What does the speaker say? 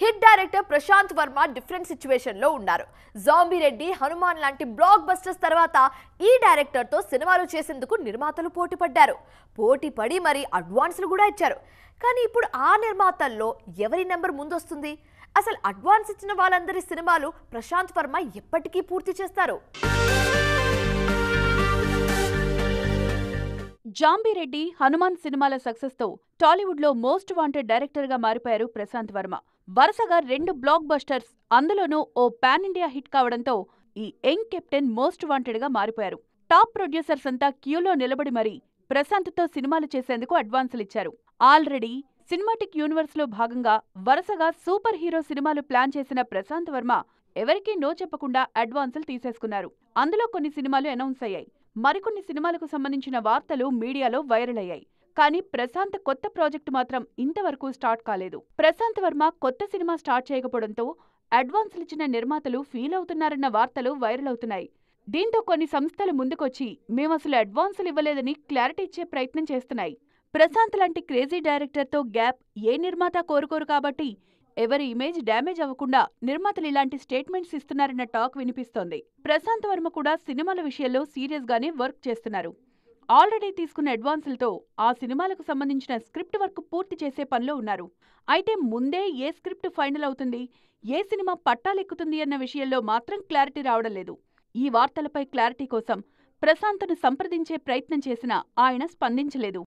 Hit director Prashanth Varma different situation లో ఉన్నారు. Zombie Reddy, Hanuman లాంటి బ్లాక్ బస్టర్స్ తర్వాత ఈ డైరెక్టర్ తో సినిమాలు చేసేందుకు నిర్మాతలు పోటీ పడ్డారు. పోటీ పడి మరి అడ్వాన్స్లు కూడా ఇచ్చారు. కానీ ఇప్పుడు ఆ నిర్మాతల్లో ఎవరి నెంబర్ ముందొస్తుంది? అసలు అడ్వాన్స్ ఇచ్చిన వాళ్ళందరి సినిమాలు ప్రశాంత్ వర్మ ఎప్పటికీ పూర్తి చేస్తారు? జాంబీ రెడ్డి, హనుమాన్ సినిమాల సక్సెస్ తో టాలీవుడ్ లో మోస్ట్ వాంటెడ్ డైరెక్టర్ గా మారిపోయారు ప్రశాంత్ వర్మ. వరుసగా 2 బ్లాక్ బస్టర్స్, అందులోనూ ఓ పాన్ ఇండియా హిట్ కావడంతో ఈ యంగ్ కెప్టెన్ మోస్ట్ వాంటెడ్ గా మారిపోయారు. టాప్ ప్రొడ్యూసర్స్ అంతా క్యూలో నిలబడి మరీ ప్రశాంత్ తో సినిమాలు చేసేందుకు అడ్వాన్సులు ఇచ్చారు. ఆల్రెడీ సినిమాటిక్ యూనివర్స్ లో భాగంగా వరుసగా సూపర్ హీరో సినిమాలు ప్లాన్ చేసిన ప్రశాంత్ వర్మ ఎవరికీ నో చెప్పకుండా అడ్వాన్సులు తీసేసుకున్నారు. అందులో కొన్ని సినిమాలు అనౌన్స్ అయ్యాయి. మరికొన్ని సినిమాలకు సంబంధించిన వార్తలు మీడియాలో వైరల్ అయ్యాయి. కానీ ప్రశాంత్ కొత్త ప్రాజెక్టు మాత్రం ఇంతవరకు స్టార్ట్ కాలేదు. ప్రశాంత్ వర్మ కొత్త సినిమా స్టార్ట్ చేయకపోవడంతో అడ్వాన్సులిచ్చిన నిర్మాతలు ఫీల్ అవుతున్నారన్న వార్తలు వైరల్ అవుతున్నాయి. దీంతో కొన్ని సంస్థలు ముందుకొచ్చి మేమసలు అడ్వాన్సులు ఇవ్వలేదని క్లారిటీ ఇచ్చే ప్రయత్నం చేస్తున్నాయి. ప్రశాంత్ లాంటి క్రేజీ డైరెక్టర్తో గ్యాప్ ఏ నిర్మాత కోరుకోరు కాబట్టి ఎవరి ఇమేజ్ డ్యామేజ్ అవ్వకుండా నిర్మాతలు ఇలాంటి స్టేట్మెంట్స్ ఇస్తున్నారన్న టాక్ వినిపిస్తోంది. ప్రశాంత్ వర్మ కూడా సినిమాల విషయంలో సీరియస్ గానే వర్క్ చేస్తున్నారు. ఆల్రెడీ తీసుకున్న అడ్వాన్సులతో ఆ సినిమాలకు సంబంధించిన స్క్రిప్ట్ వర్క్ పూర్తి చేసే పనిలో ఉన్నారు. అయితే ముందే ఏ స్క్రిప్ట్ ఫైనల్ అవుతుంది, ఏ సినిమా పట్టాలెక్కుతుంది అన్న విషయంలో మాత్రం క్లారిటీ రావడం లేదు. ఈ వార్తలపై క్లారిటీ కోసం ప్రశాంత్ను సంప్రదించే ప్రయత్నం చేసినా ఆయన స్పందించలేదు.